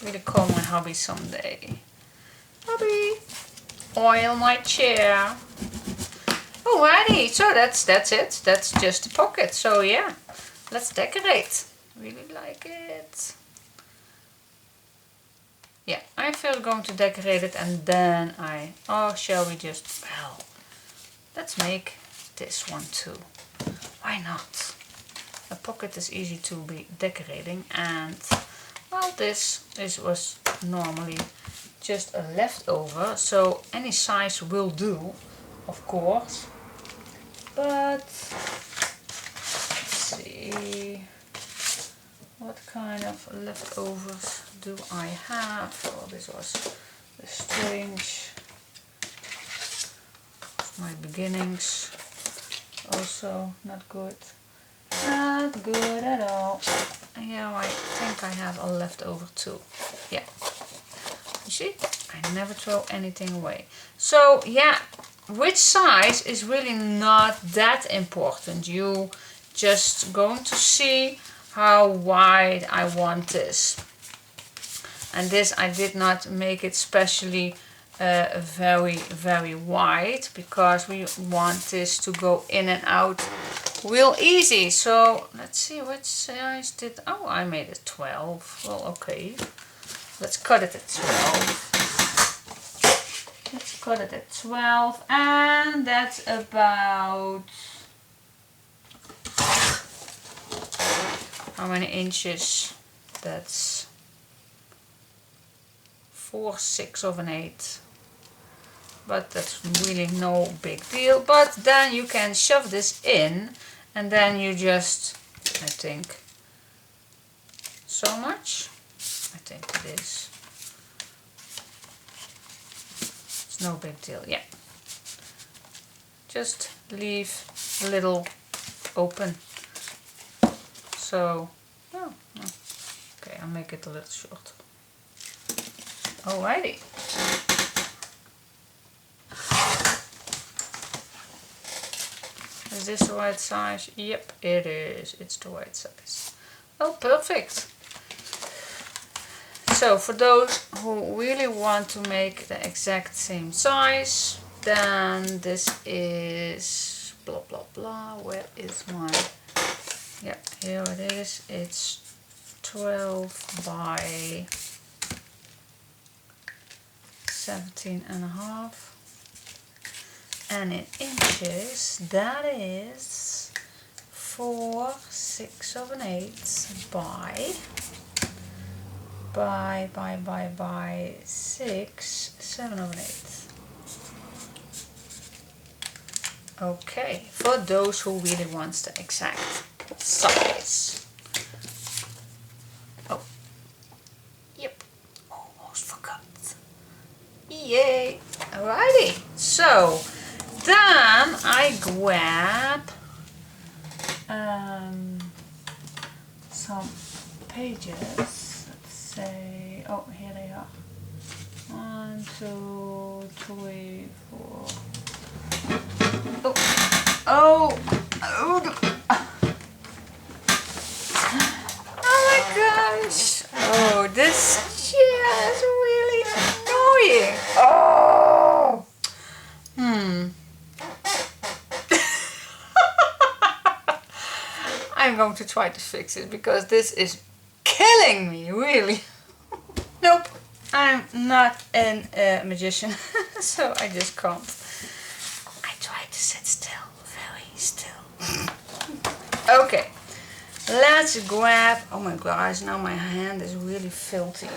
Really call my hobby someday. Hobby. Oil my chair. Alrighty, so that's it. That's just the pocket. So yeah, let's decorate. Really like it. Yeah, I'm first going to decorate it and then shall we just, well, let's make this one too. Why not? A pocket is easy to be decorating, and well, this was normally just a leftover, so any size will do, of course. But let's see, what kind of leftovers do I have? Oh, this was the strange of my beginnings. Also not good. Not good at all. Yeah, I think I have a leftover too. Yeah. You see? I never throw anything away. So yeah, which size is really not that important. You just going to see how wide I want this. And this I did not make it specially very wide, because we want this to go in and out real easy. So let's see, which size I made it 12. Well, okay, let's cut it at 12. Let's cut it at 12, and that's about, how many inches? That's 4/6 of an 8. But that's really no big deal. But then you can shove this in, and then you just, I think, so much. I think it is. It's no big deal. Yeah. Just leave a little open. So, oh, okay, I'll make it a little shorter. Alrighty. Is this the right size? Yep, it is. It's the right size. Oh, perfect. So for those who really want to make the exact same size, then this is blah blah blah. Where is my, yeah, here it is. It's 12 by 17.5, and in inches that is 4/6 of an 8 by 6/7 of an 8. Okay, for those who really wants the exact size. Oh, yep, almost forgot. Yay! Alrighty, so then I grab some pages. Let's say, oh, here they are. 1, 2, 3, 4. Oh, oh my gosh! Oh, this chair is really annoying. Oh. I'm going to try to fix it, because this is killing me, really. Nope, I'm not a magician, so I just can't. I try to sit still, very still. Okay, let's grab, oh my gosh, now my hand is really filthy.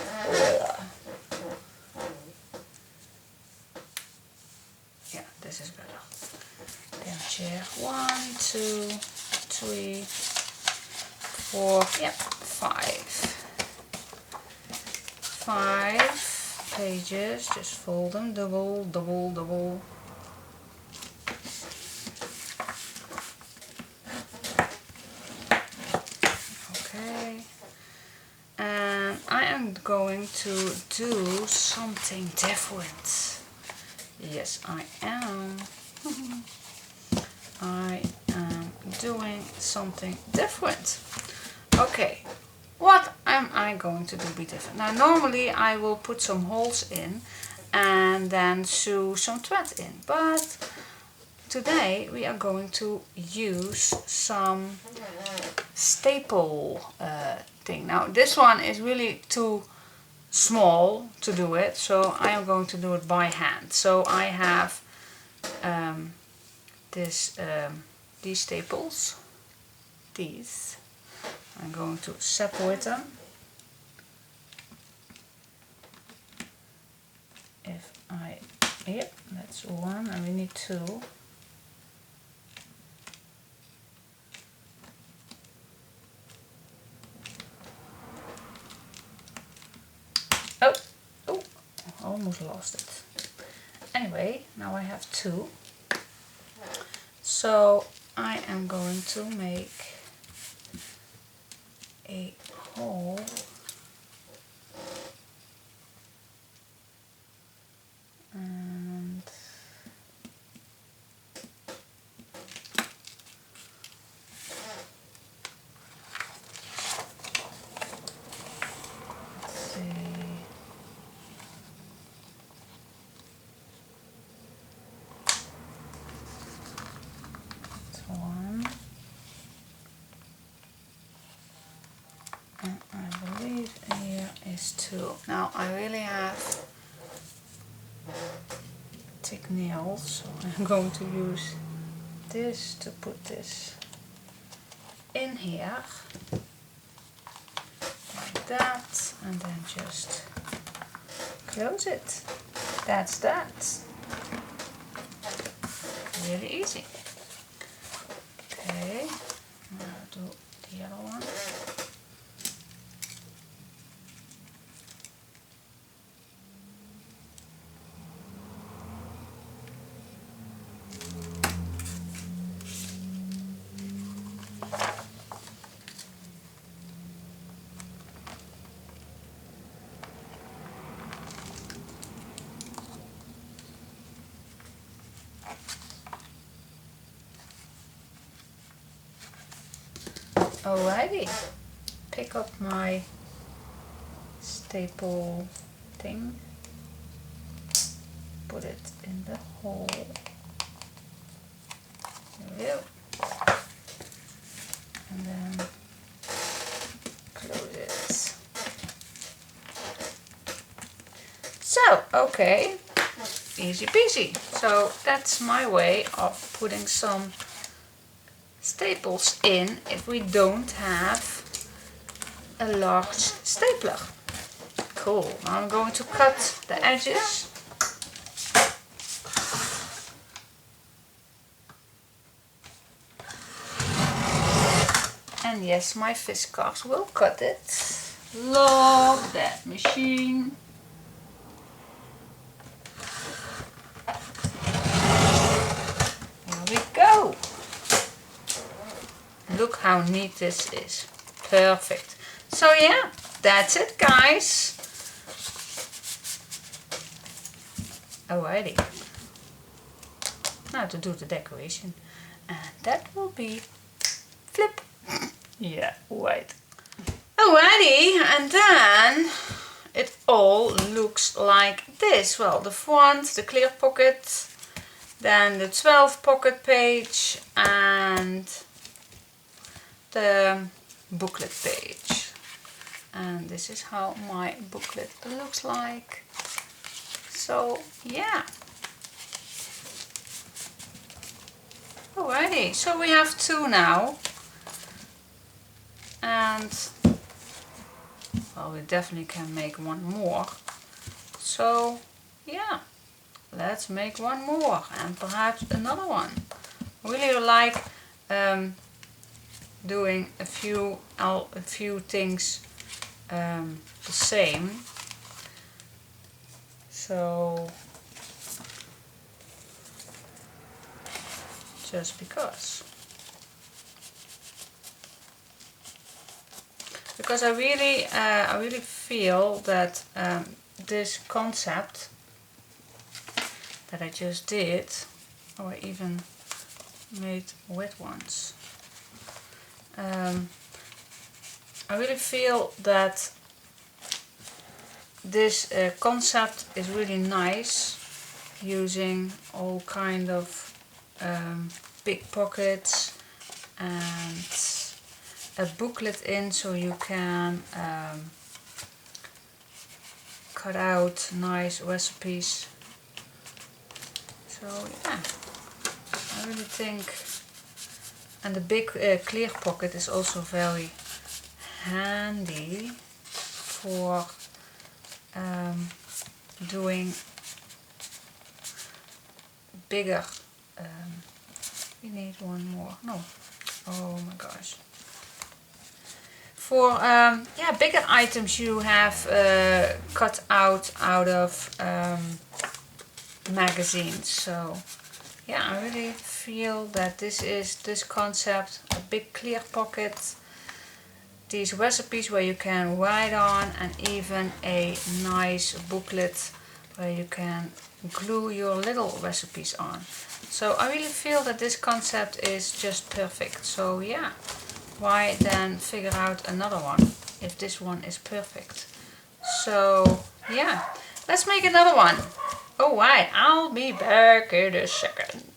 Yeah, this is better. Then chair, 1, 2, 3, 4, yep, 5. 5 pages, just fold them double, double, double. Okay, and I am going to do something different. Yes, I am. I am doing something different. Okay, what am I going to do be different? Now normally I will put some holes in and then sew some thread in, but today we are going to use some staple thing. Now this one is really too small to do it, so I am going to do it by hand. So I have these staples, these. I'm going to separate them. Yep, that's one, and we need two. Oh, I almost lost it. Anyway, now I have two. So I am going to make a hole and let's see. That's one. And I believe here is two. Now I really have thick nails, so I'm going to use this to put this in here, like that, and then just close it. That's that. Really easy. Okay, now do the other one. Alrighty, pick up my staple thing, put it in the hole. There we go. And then close it. So, okay, easy peasy. So that's my way of putting some staples in if we don't have a large stapler. Cool. Now I'm going to cut the edges. And yes, my Fiskars will cut it. Love that machine. Here we go. Look how neat this is. Perfect. So yeah, that's it guys. Alrighty. Now to do the decoration. And that will be flip. Yeah, right. Alrighty, and then it all looks like this. Well, the front, the clear pocket, then the 12 pocket page, and the booklet page. And this is how my booklet looks like. So yeah. Alrighty, so we have two now. And well, we definitely can make one more. So yeah, let's make one more and perhaps another one. I really like doing a few things the same. So just because I really feel that this concept that I just did, or I even made wet ones, I really feel that this concept is really nice, using all kind of big pockets and a booklet in, so you can cut out nice recipes. So yeah, I really think, and the big clear pocket is also very handy for doing bigger, we need one more, no, oh my gosh, for yeah, bigger items you have cut out of magazines. So yeah, I really feel that this concept, a big clear pocket, these recipes where you can write on, and even a nice booklet where you can glue your little recipes on. So I really feel that this concept is just perfect. So yeah, why then figure out another one if this one is perfect? So yeah, let's make another one. Alright, I'll be back in a second.